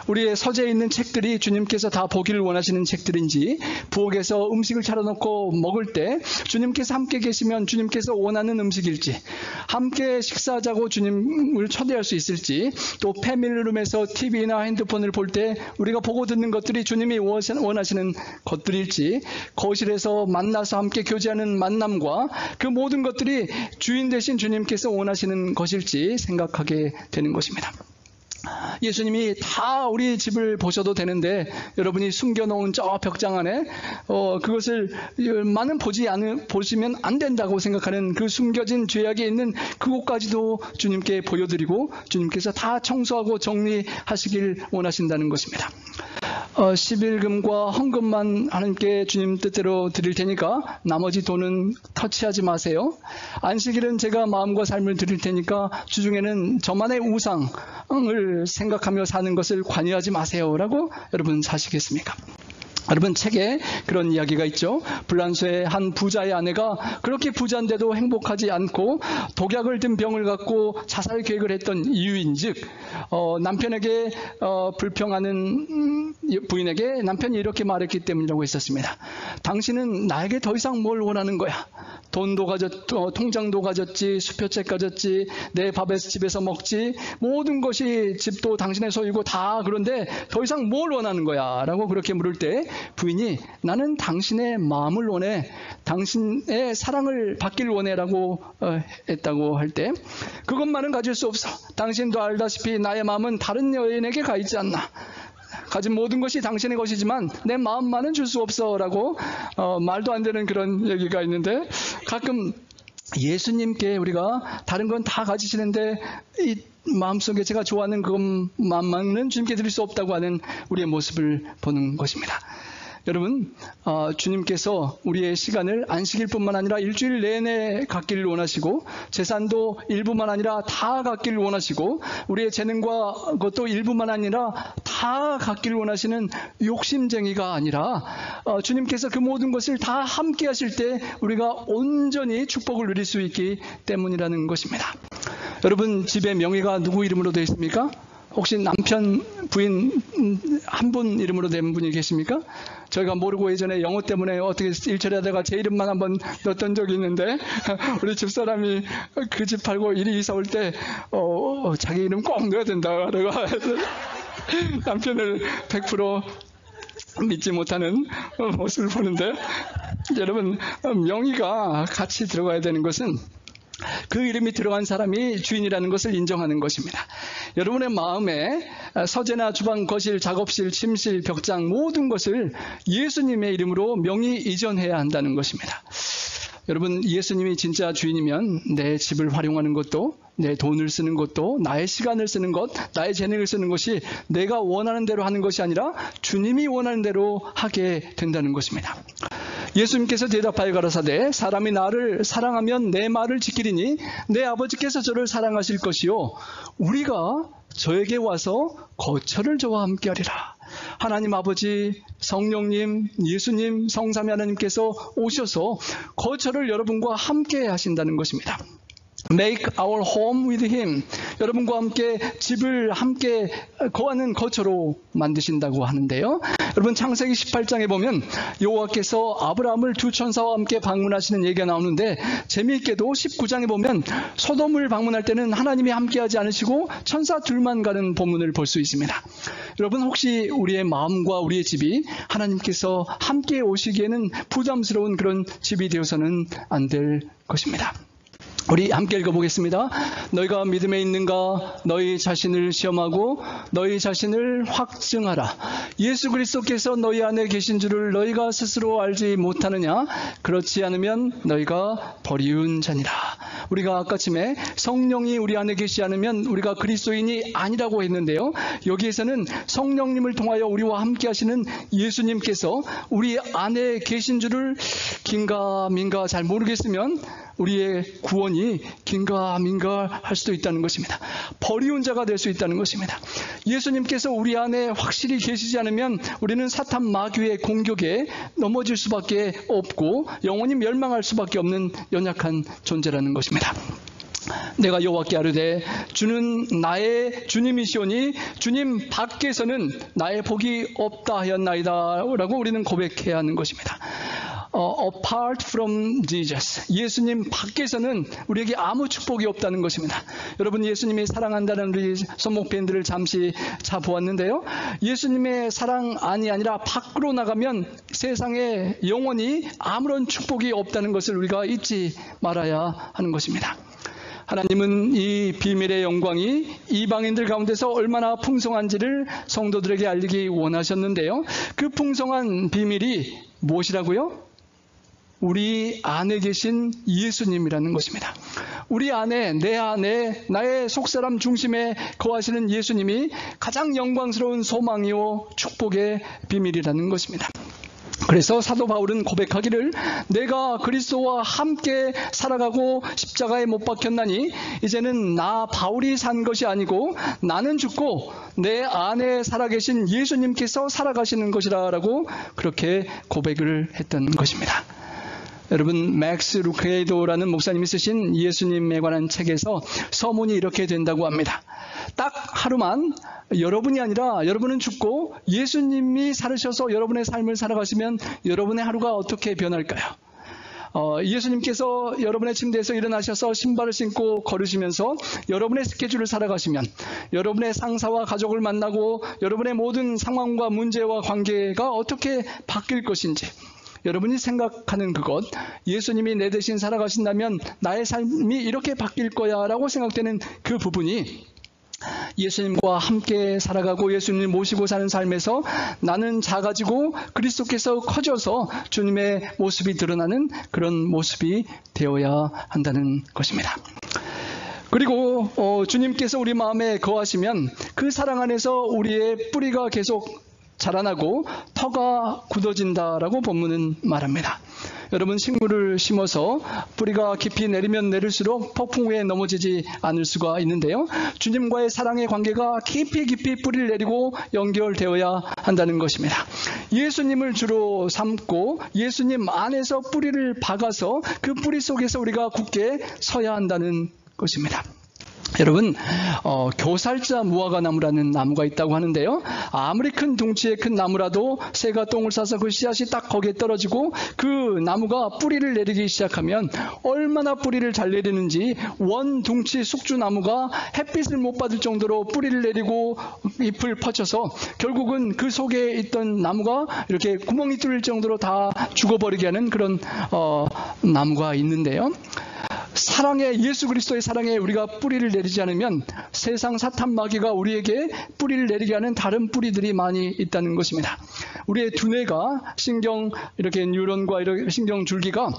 우리의 서재에 있는 책들이 주님께서 다 보기를 원하시는 책들인지 부엌에서 음식을 차려놓고 먹을 때 주님께서 함께 계시면 주님께서 원하는 음식일지 함께 식사하자고 주님을 초대할 수 있을지 또 패밀리룸에서 TV나 핸드폰을 볼 때 우리가 보고 듣는 것들이 주님이 원하시는 것들일지 거실에서 만나서 함께 교제하는 만남과 그 모든 것들이 주인 되신 주님께서 원하시는 것일지 생각하게 되는 것입니다. 예수님이 다 우리 집을 보셔도 되는데 여러분이 숨겨놓은 저 벽장 안에 그것을 많은 보시면 안 된다고 생각하는 그 숨겨진 죄악에 있는 그곳까지도 주님께 보여드리고 주님께서 다 청소하고 정리하시길 원하신다는 것입니다. 11금과 헌금만 하나님께 주님 뜻대로 드릴 테니까 나머지 돈은 터치하지 마세요. 안식일은 제가 마음과 삶을 드릴 테니까 주중에는 저만의 우상을 생각하며 사는 것을 관여하지 마세요 라고 여러분 사시겠습니까? 여러분, 책에 그런 이야기가 있죠. 불란서의 한 부자의 아내가 그렇게 부자인데도 행복하지 않고 독약을 든 병을 갖고 자살 계획을 했던 이유인즉 남편에게 불평하는 부인에게 남편이 이렇게 말했기 때문이라고 했었습니다. 당신은 나에게 더 이상 뭘 원하는 거야? 돈도 통장도 가졌지, 수표책 가졌지, 내 밥에서 집에서 먹지, 모든 것이 집도 당신의 소유고 다 그런데 더 이상 뭘 원하는 거야? 라고 그렇게 물을 때 부인이 나는 당신의 마음을 원해, 당신의 사랑을 받기를 원해 라고 했다고 할 때 그것만은 가질 수 없어. 당신도 알다시피 나의 마음은 다른 여인에게 가 있지 않나. 가진 모든 것이 당신의 것이지만 내 마음만은 줄 수 없어 라고 말도 안 되는 그런 얘기가 있는데 가끔 예수님께 우리가 다른 건 다 가지시는데 이 마음속에 제가 좋아하는 그것만은 주님께 드릴 수 없다고 하는 우리의 모습을 보는 것입니다. 여러분, 주님께서 우리의 시간을 안식일뿐만 아니라 일주일 내내 갖기를 원하시고 재산도 일부만 아니라 다 갖기를 원하시고 우리의 재능과 그것도 일부만 아니라 다 갖기를 원하시는 욕심쟁이가 아니라 주님께서 그 모든 것을 다 함께 하실 때 우리가 온전히 축복을 누릴 수 있기 때문이라는 것입니다. 여러분, 집의 명의가 누구 이름으로 되어 있습니까? 혹시 남편, 부인 한 분 이름으로 된 분이 계십니까? 저희가 모르고 예전에 영어 때문에 어떻게 일처리 하다가 제 이름만 한번 넣었던 적이 있는데 우리 집사람이 그 집 팔고 이리 이사 올 때 자기 이름 꼭 넣어야 된다 그러고 남편을 100% 믿지 못하는 모습을 보는데, 여러분, 명의가 같이 들어가야 되는 것은 그 이름이 들어간 사람이 주인이라는 것을 인정하는 것입니다. 여러분의 마음에 서재나 주방, 거실, 작업실, 침실, 벽장 모든 것을 예수님의 이름으로 명의 이전해야 한다는 것입니다. 여러분, 예수님이 진짜 주인이면 내 집을 활용하는 것도, 내 돈을 쓰는 것도, 나의 시간을 쓰는 것, 나의 재능을 쓰는 것이 내가 원하는 대로 하는 것이 아니라 주님이 원하는 대로 하게 된다는 것입니다. 예수님께서 대답하여 가라사대 사람이 나를 사랑하면 내 말을 지키리니 내 아버지께서 저를 사랑하실 것이요 우리가 저에게 와서 거처를 저와 함께 하리라. 하나님 아버지, 성령님, 예수님, 성삼위 하나님께서 오셔서 거처를 여러분과 함께 하신다는 것입니다. Make our home with him. 여러분과 함께 집을 함께 거하는 거처로 만드신다고 하는데요. 여러분, 창세기 18장에 보면 여호와께서 아브라함을 두 천사와 함께 방문하시는 얘기가 나오는데, 재미있게도 19장에 보면 소돔을 방문할 때는 하나님이 함께하지 않으시고 천사 둘만 가는 본문을 볼 수 있습니다. 여러분, 혹시 우리의 마음과 우리의 집이 하나님께서 함께 오시기에는 부담스러운 그런 집이 되어서는 안 될 것입니다. 우리 함께 읽어보겠습니다. 너희가 믿음에 있는가? 너희 자신을 시험하고 너희 자신을 확증하라. 예수 그리스도께서 너희 안에 계신 줄을 너희가 스스로 알지 못하느냐? 그렇지 않으면 너희가 버리운 자니라. 우리가 아까쯤에 성령이 우리 안에 계시지 않으면 우리가 그리스도인이 아니라고 했는데요. 여기에서는 성령님을 통하여 우리와 함께 하시는 예수님께서 우리 안에 계신 줄을 긴가민가 잘 모르겠으면 우리의 구원이 긴가민가 할 수도 있다는 것입니다. 버리운 자가 될 수 있다는 것입니다. 예수님께서 우리 안에 확실히 계시지 않으면 우리는 사탄 마귀의 공격에 넘어질 수밖에 없고 영원히 멸망할 수밖에 없는 연약한 존재라는 것입니다. 내가 여호와께 아뢰되 주는 나의 주님이시오니 주님 밖에서는 나의 복이 없다 하였나이다 라고 우리는 고백해야 하는 것입니다. Apart from Jesus, 예수님 밖에서는 우리에게 아무 축복이 없다는 것입니다. 여러분, 예수님이 사랑한다는 우리 손목 밴드를 잠시 보았는데요. 예수님의 사랑이 아니라 밖으로 나가면 세상에 영원히 아무런 축복이 없다는 것을 우리가 잊지 말아야 하는 것입니다. 하나님은 이 비밀의 영광이 이방인들 가운데서 얼마나 풍성한지를 성도들에게 알리기 원하셨는데요. 그 풍성한 비밀이 무엇이라고요? 우리 안에 계신 예수님이라는 것입니다. 우리 안에, 내 안에, 나의 속사람 중심에 거하시는 예수님이 가장 영광스러운 소망이요 축복의 비밀이라는 것입니다. 그래서 사도 바울은 고백하기를 내가 그리스도와 함께 살아가고 십자가에 못 박혔나니 이제는 나 바울이 산 것이 아니고 나는 죽고 내 안에 살아계신 예수님께서 살아가시는 것이라 라고 그렇게 고백을 했던 것입니다. 여러분, 맥스 루케이도라는 목사님이 쓰신 예수님에 관한 책에서 서문이 이렇게 된다고 합니다. 딱 하루만 여러분이 아니라 여러분은 죽고 예수님이 살으셔서 여러분의 삶을 살아가시면 여러분의 하루가 어떻게 변할까요? 예수님께서 여러분의 침대에서 일어나셔서 신발을 신고 걸으시면서 여러분의 스케줄을 살아가시면 여러분의 상사와 가족을 만나고 여러분의 모든 상황과 문제와 관계가 어떻게 바뀔 것인지 여러분이 생각하는 그것, 예수님이 내 대신 살아가신다면 나의 삶이 이렇게 바뀔 거야 라고 생각되는 그 부분이 예수님과 함께 살아가고 예수님을 모시고 사는 삶에서 나는 작아지고 그리스도께서 커져서 주님의 모습이 드러나는 그런 모습이 되어야 한다는 것입니다. 그리고 주님께서 우리 마음에 거하시면 그 사랑 안에서 우리의 뿌리가 계속 자라나고 터가 굳어진다라고 본문은 말합니다. 여러분, 식물을 심어서 뿌리가 깊이 내리면 내릴수록 폭풍 후에 넘어지지 않을 수가 있는데요. 주님과의 사랑의 관계가 깊이 뿌리를 내리고 연결되어야 한다는 것입니다. 예수님을 주로 삼고 예수님 안에서 뿌리를 박아서 그 뿌리 속에서 우리가 굳게 서야 한다는 것입니다. 여러분, 교살자 무화과나무라는 나무가 있다고 하는데요. 아무리 큰 둥치의 큰 나무라도 새가 똥을 싸서 그 씨앗이 딱 거기에 떨어지고 그 나무가 뿌리를 내리기 시작하면 얼마나 뿌리를 잘 내리는지 원 둥치 숙주나무가 햇빛을 못 받을 정도로 뿌리를 내리고 잎을 뻗쳐서 결국은 그 속에 있던 나무가 이렇게 구멍이 뚫릴 정도로 다 죽어버리게 하는 그런 나무가 있는데요. 사랑에, 예수 그리스도의 사랑에 우리가 뿌리를 내리지 않으면 세상 사탄 마귀가 우리에게 뿌리를 내리게 하는 다른 뿌리들이 많이 있다는 것입니다. 우리의 두뇌가 이렇게 뉴런과 이렇게 신경 줄기가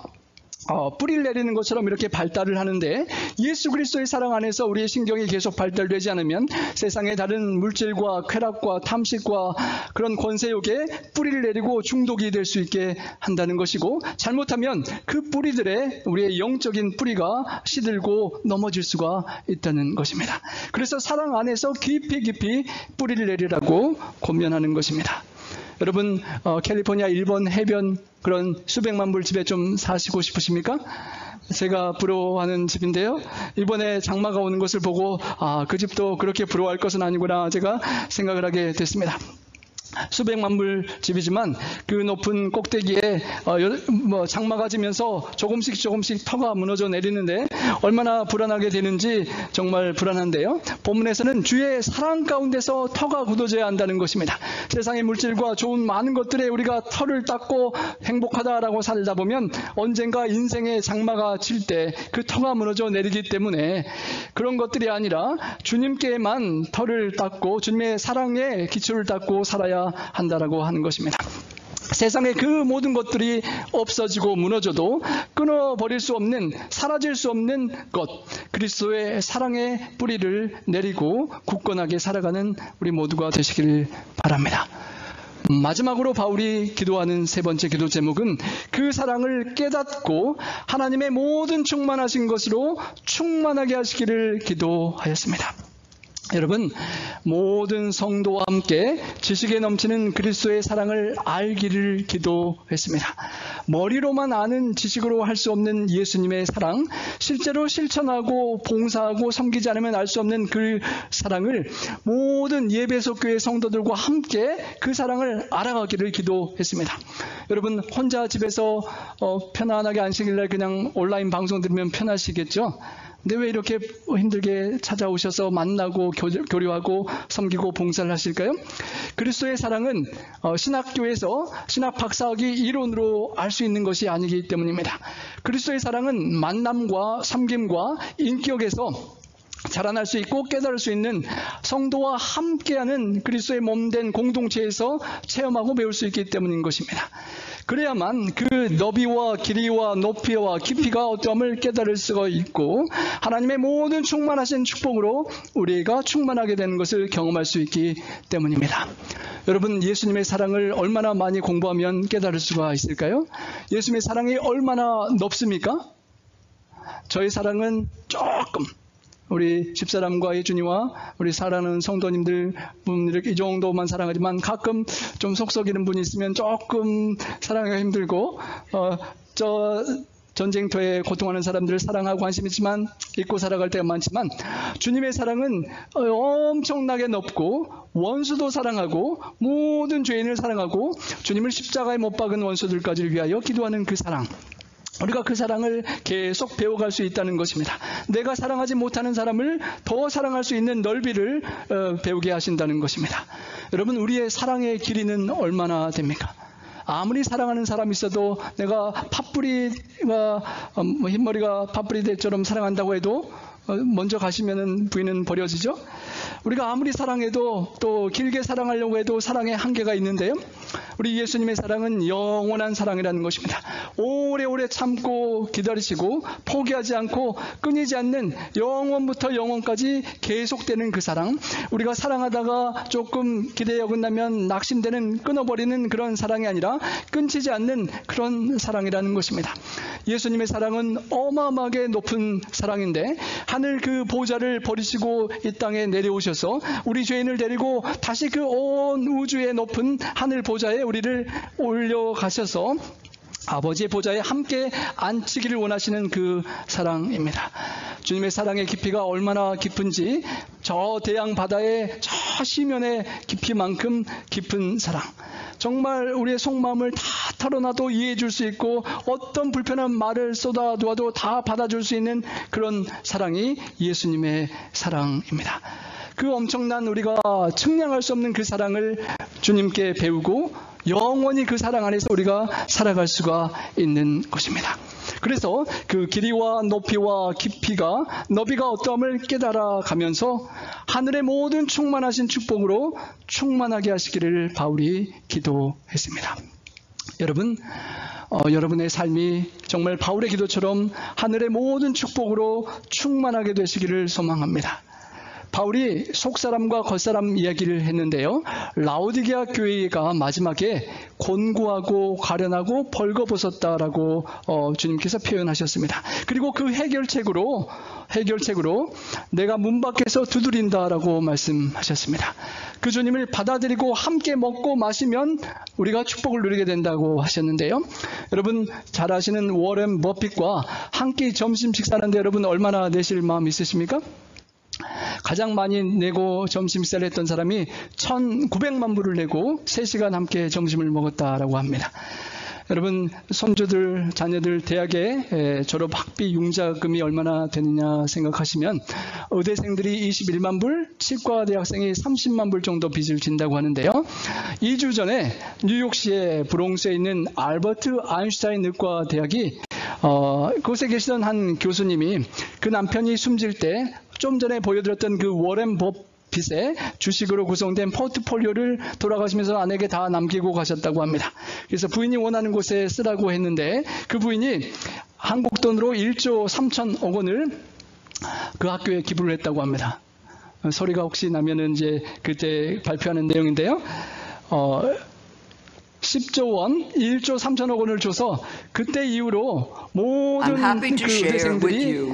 뿌리를 내리는 것처럼 이렇게 발달을 하는데, 예수 그리스도의 사랑 안에서 우리의 신경이 계속 발달되지 않으면 세상의 다른 물질과 쾌락과 탐식과 그런 권세욕에 뿌리를 내리고 중독이 될 수 있게 한다는 것이고, 잘못하면 그 뿌리들에 우리의 영적인 뿌리가 시들고 넘어질 수가 있다는 것입니다. 그래서 사랑 안에서 깊이 뿌리를 내리라고 권면하는 것입니다. 여러분, 캘리포니아 일본 해변 그런 수백만 불 집에 좀 사시고 싶으십니까? 제가 부러워하는 집인데요. 이번에 장마가 오는 것을 보고 그 집도 그렇게 부러워할 것은 아니구나 제가 생각을 하게 됐습니다. 수백만 불 집이지만 그 높은 꼭대기에 장마가 지면서 조금씩 터가 무너져 내리는데 얼마나 불안하게 되는지 정말 불안한데요. 본문에서는 주의 사랑 가운데서 터가 굳어져야 한다는 것입니다. 세상의 물질과 좋은 많은 것들에 우리가 터를 닦고 행복하다라고 살다 보면 언젠가 인생의 장마가 칠 때 그 터가 무너져 내리기 때문에 그런 것들이 아니라 주님께만 터를 닦고 주님의 사랑에 기초를 닦고 살아야 한다라고 하는 것입니다. 세상의 그 모든 것들이 없어지고 무너져도 끊어버릴 수 없는, 사라질 수 없는 것, 그리스도의 사랑의 뿌리를 내리고 굳건하게 살아가는 우리 모두가 되시길 바랍니다. 마지막으로 바울이 기도하는 세 번째 기도 제목은 그 사랑을 깨닫고 하나님의 모든 충만하신 것으로 충만하게 하시기를 기도하였습니다. 여러분, 모든 성도와 함께 지식에 넘치는 그리스도의 사랑을 알기를 기도했습니다. 머리로만 아는 지식으로 할 수 없는 예수님의 사랑, 실제로 실천하고 봉사하고 섬기지 않으면 알 수 없는 그 사랑을 모든 예배소 교회 성도들과 함께 그 사랑을 알아가기를 기도했습니다. 여러분, 혼자 집에서 편안하게 안식일날 그냥 온라인 방송 들으면 편하시겠죠? 근데 왜 이렇게 힘들게 찾아오셔서 만나고 교류하고 섬기고 봉사를 하실까요? 그리스도의 사랑은 신학교에서 신학 박사학위 이론으로 알 수 있는 것이 아니기 때문입니다. 그리스도의 사랑은 만남과 섬김과 인격에서 자라날 수 있고 깨달을 수 있는 성도와 함께하는 그리스도의 몸된 공동체에서 체험하고 배울 수 있기 때문인 것입니다. 그래야만 그 너비와 길이와 높이와 깊이가 어떠함을 깨달을 수가 있고 하나님의 모든 충만하신 축복으로 우리가 충만하게 되는 것을 경험할 수 있기 때문입니다. 여러분, 예수님의 사랑을 얼마나 많이 공부하면 깨달을 수가 있을까요? 예수님의 사랑이 얼마나 높습니까? 저의 사랑은 조금, 우리 집사람과 예준이와 우리 사랑하는 성도님들 이렇게 이 정도만 사랑하지만 가끔 좀 속썩이는 분이 있으면 조금 사랑하기가 힘들고 전쟁터에 고통하는 사람들을 사랑하고 관심 있지만 잊고 살아갈 때가 많지만 주님의 사랑은 엄청나게 높고 원수도 사랑하고 모든 죄인을 사랑하고 주님을 십자가에 못 박은 원수들까지를 위하여 기도하는 그 사랑, 우리가 그 사랑을 계속 배워갈 수 있다는 것입니다. 내가 사랑하지 못하는 사람을 더 사랑할 수 있는 넓이를 배우게 하신다는 것입니다. 여러분, 우리의 사랑의 길이는 얼마나 됩니까? 아무리 사랑하는 사람이 있어도 내가 팥뿌리가 흰머리가 팥뿌리대처럼 사랑한다고 해도 먼저 가시면은 부인은 버려지죠. 우리가 아무리 사랑해도 또 길게 사랑하려고 해도 사랑의 한계가 있는데요. 우리 예수님의 사랑은 영원한 사랑이라는 것입니다. 오래오래 참고 기다리시고 포기하지 않고 끊이지 않는 영원부터 영원까지 계속되는 그 사랑, 우리가 사랑하다가 조금 기대에 어긋나면 낙심되는, 끊어버리는 그런 사랑이 아니라 끊이지 않는 그런 사랑이라는 것입니다. 예수님의 사랑은 어마어마하게 높은 사랑인데 하늘 그 보좌를 버리시고 이 땅에 내려오셔서 우리 죄인을 데리고 다시 그 온 우주의 높은 하늘 보좌에 우리를 올려가셔서 아버지의 보좌에 함께 앉히기를 원하시는 그 사랑입니다. 주님의 사랑의 깊이가 얼마나 깊은지 저 대양 바다의 저 시면의 깊이만큼 깊은 사랑, 정말 우리의 속마음을 다 털어놔도 이해해 줄 수 있고 어떤 불편한 말을 쏟아놓아도 다 받아줄 수 있는 그런 사랑이 예수님의 사랑입니다. 그 엄청난 우리가 측량할 수 없는 그 사랑을 주님께 배우고 영원히 그 사랑 안에서 우리가 살아갈 수가 있는 것입니다. 그래서 그 길이와 높이와 깊이가 너비가 어떠함을 깨달아 가면서 하늘의 모든 충만하신 축복으로 충만하게 하시기를 바울이 기도했습니다. 여러분, 여러분의 삶이 정말 바울의 기도처럼 하늘의 모든 축복으로 충만하게 되시기를 소망합니다. 바울이 속사람과 겉사람 이야기를 했는데요. 라오디게아 교회가 마지막에 곤고하고 가련하고 벌거벗었다라고 주님께서 표현하셨습니다. 그리고 그 해결책으로 내가 문 밖에서 두드린다라고 말씀하셨습니다. 그 주님을 받아들이고 함께 먹고 마시면 우리가 축복을 누리게 된다고 하셨는데요. 여러분 잘 아시는 워렌 버핏과 한 끼 점심 식사하는데 여러분 얼마나 내실 마음 있으십니까? 가장 많이 내고 점심 식사를 했던 사람이 1,900만 불을 내고 3시간 함께 점심을 먹었다라고 합니다. 여러분 손주들, 자녀들 대학에 졸업 학비 융자금이 얼마나 되느냐 생각하시면 의대생들이 21만 불, 치과 대학생이 30만 불 정도 빚을 진다고 하는데요. 2주 전에 뉴욕시의 브롱스에 있는 알버트 아인슈타인 의과 대학이 그곳에 계시던 한 교수님이 그 남편이 숨질 때 좀 전에 보여드렸던 그 워렌 버핏의 주식으로 구성된 포트폴리오를 돌아가시면서 아내에게 다 남기고 가셨다고 합니다. 그래서 부인이 원하는 곳에 쓰라고 했는데 그 부인이 한국 돈으로 1조 3천억 원을 그 학교에 기부를 했다고 합니다. 소리가 혹시 나면은 이제 그때 발표하는 내용인데요. 10조 원, 1조 3천억 원을 줘서 그때 이후로 모든 그 의대생들이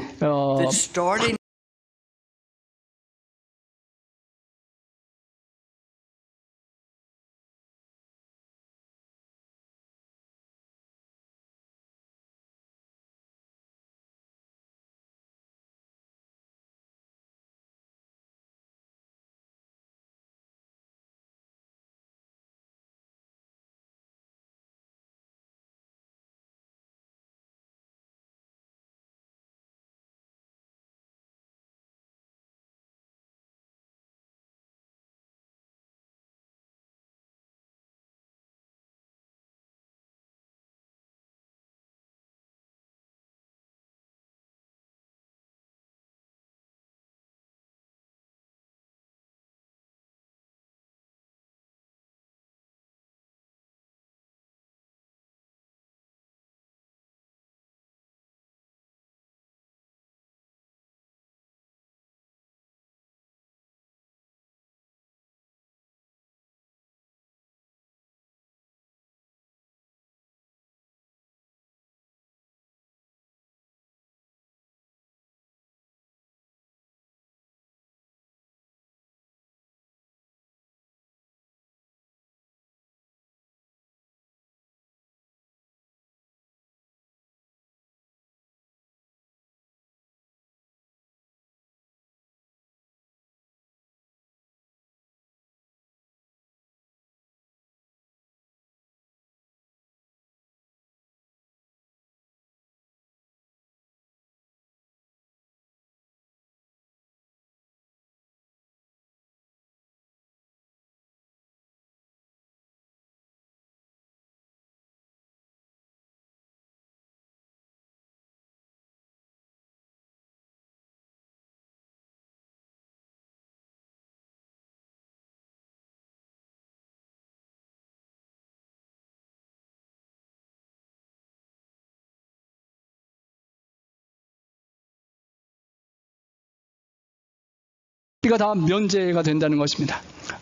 학비가 다 면제가 된다는 것입니다.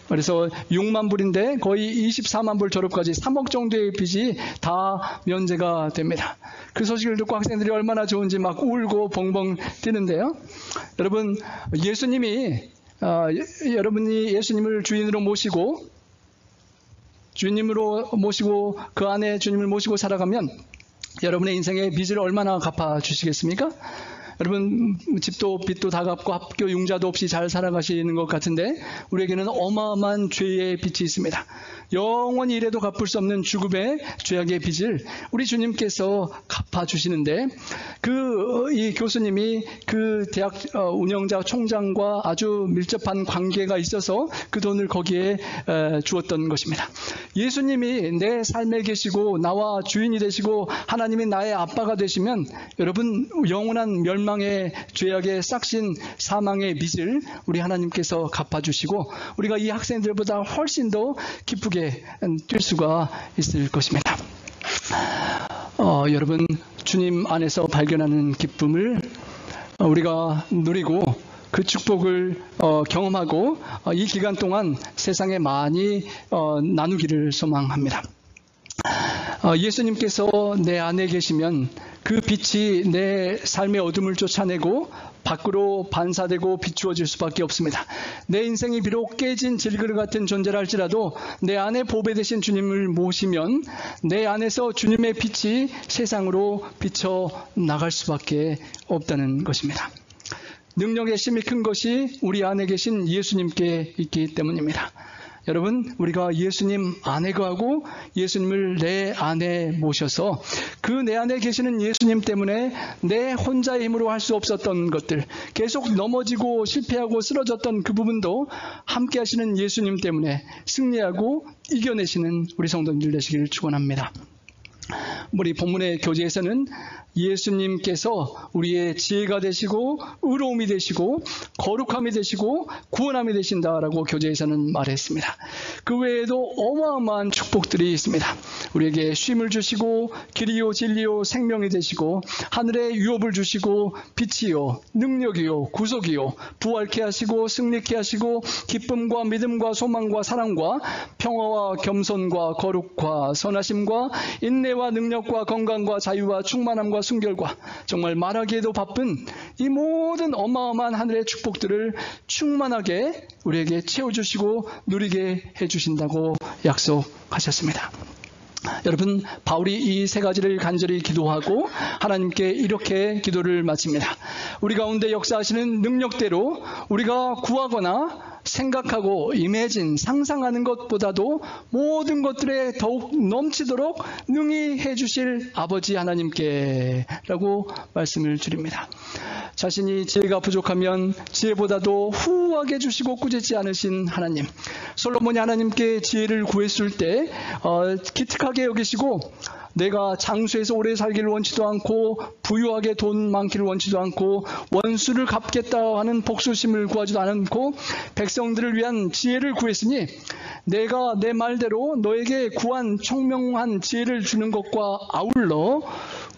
그래서 6만 불인데 거의 24만 불 졸업까지 3억 정도의 빚이 다 면제가 됩니다. 그 소식을 듣고 학생들이 얼마나 좋은지 막 울고 벙벙 뛰는데요. 여러분, 여러분이 예수님을 주인으로 모시고 그 안에 주님을 모시고 살아가면 여러분의 인생의 빚을 얼마나 갚아주시겠습니까? 여러분, 집도 빚도 다 갚고 학교 융자도 없이 잘 살아가시는 것 같은데 우리에게는 어마어마한 죄의 빚이 있습니다. 영원히 이래도 갚을 수 없는 죽음의 죄악의 빚을 우리 주님께서 갚아주시는데 이 교수님이 그 대학 운영자 총장과 아주 밀접한 관계가 있어서 그 돈을 거기에 주었던 것입니다. 예수님이 내 삶에 계시고 나와 주인이 되시고 하나님이 나의 아빠가 되시면 여러분 영원한 멸망의 죄악의 싹신 사망의 빚을 우리 하나님께서 갚아주시고 우리가 이 학생들보다 훨씬 더 기쁘게 뛸 수가 있을 것입니다. 여러분 주님 안에서 발견하는 기쁨을 우리가 누리고 그 축복을 경험하고 이 기간 동안 세상에 많이 나누기를 소망합니다. 예수님께서 내 안에 계시면 그 빛이 내 삶의 어둠을 쫓아내고 밖으로 반사되고 비추어질 수밖에 없습니다. 내 인생이 비록 깨진 질그릇 같은 존재라 할지라도 내 안에 보배 되신 주님을 모시면 내 안에서 주님의 빛이 세상으로 비쳐 나갈 수밖에 없다는 것입니다. 능력의 힘이 큰 것이 우리 안에 계신 예수님께 있기 때문입니다. 여러분, 우리가 예수님 안에 거하고 예수님을 내 안에 모셔서 그 내 안에 계시는 예수님 때문에 내 혼자의 힘으로 할 수 없었던 것들, 계속 넘어지고 실패하고 쓰러졌던 그 부분도 함께 하시는 예수님 때문에 승리하고 이겨내시는 우리 성도님들 되시기를 축원합니다. 우리 본문의 교재에서는 예수님께서 우리의 지혜가 되시고 의로움이 되시고 거룩함이 되시고 구원함이 되신다라고 교재에서는 말했습니다. 그 외에도 어마어마한 축복들이 있습니다. 우리에게 쉼을 주시고 길이요 진리요 생명이 되시고 하늘에 유업을 주시고 빛이요 능력이요 구속이요 부활케 하시고 승리케 하시고 기쁨과 믿음과 소망과 사랑과 평화와 겸손과 거룩과 선하심과 인내와 능력과 건강과 자유와 충만함과 순결과 정말 말하기에도 바쁜 이 모든 어마어마한 하늘의 축복들을 충만하게 우리에게 채워주시고 누리게 해주신다고 약속하셨습니다. 여러분, 바울이 이 세 가지를 간절히 기도하고 하나님께 이렇게 기도를 마칩니다. 우리 가운데 역사하시는 능력대로 우리가 구하거나 생각하고 임해진 상상하는 것보다도 모든 것들에 더욱 넘치도록 능히 해주실 아버지 하나님께 라고 말씀을 드립니다. 자신이 지혜가 부족하면 지혜보다도 후하게 주시고 꾸짖지 않으신 하나님, 솔로몬이 하나님께 지혜를 구했을 때 기특하게 여기시고 내가 장수해서 오래 살기를 원치도 않고 부유하게 돈 많기를 원치도 않고 원수를 갚겠다 하는 복수심을 구하지도 않고 백성들을 위한 지혜를 구했으니 내가 내 말대로 너에게 구한 총명한 지혜를 주는 것과 아울러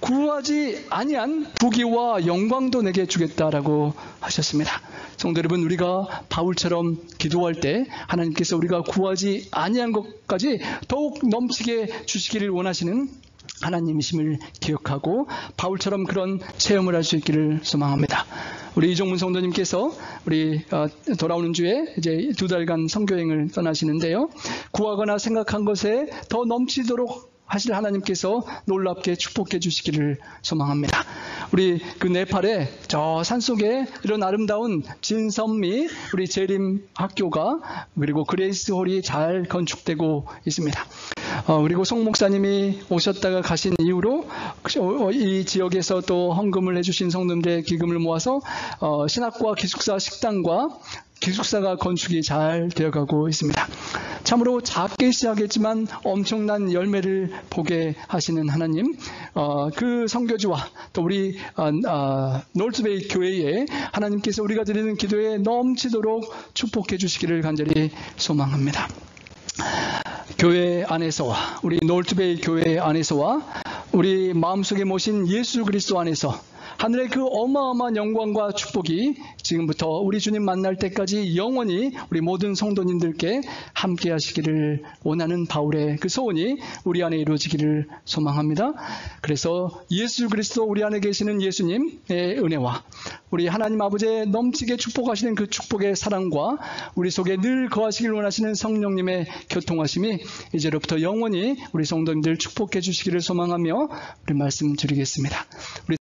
구하지 아니한 부귀와 영광도 내게 주겠다라고 하셨습니다. 성도 여러분, 우리가 바울처럼 기도할 때 하나님께서 우리가 구하지 아니한 것까지 더욱 넘치게 주시기를 원하시는 하나님이심을 기억하고 바울처럼 그런 체험을 할 수 있기를 소망합니다. 우리 이종문 성도님께서 우리 돌아오는 주에 이제 2달간 선교행을 떠나시는데요. 구하거나 생각한 것에 더 넘치도록 하실 하나님께서 놀랍게 축복해 주시기를 소망합니다. 우리 그 네팔에 저 산속에 이런 아름다운 진선미 우리 재림 학교가 그리고 그레이스 홀이 잘 건축되고 있습니다. 그리고 송 목사님이 오셨다가 가신 이후로 이 지역에서 또 헌금을 해주신 성도들의 기금을 모아서 신학과 기숙사 식당과 기숙사가 건축이 잘 되어가고 있습니다. 참으로 작게 시작했지만 엄청난 열매를 보게 하시는 하나님, 그 선교지와 또 우리 놀스베이 교회에 하나님께서 우리가 드리는 기도에 넘치도록 축복해 주시기를 간절히 소망합니다. 교회 안에서와 우리 놀스베이 교회 안에서와 우리 마음속에 모신 예수 그리스도 안에서 하늘의 그 어마어마한 영광과 축복이 지금부터 우리 주님 만날 때까지 영원히 우리 모든 성도님들께 함께 하시기를 원하는 바울의 그 소원이 우리 안에 이루어지기를 소망합니다. 그래서 예수 그리스도 우리 안에 계시는 예수님의 은혜와 우리 하나님 아버지의 넘치게 축복하시는 그 축복의 사랑과 우리 속에 늘 거하시길 원하시는 성령님의 교통하심이 이제로부터 영원히 우리 성도님들 축복해 주시기를 소망하며 우리 말씀 드리겠습니다.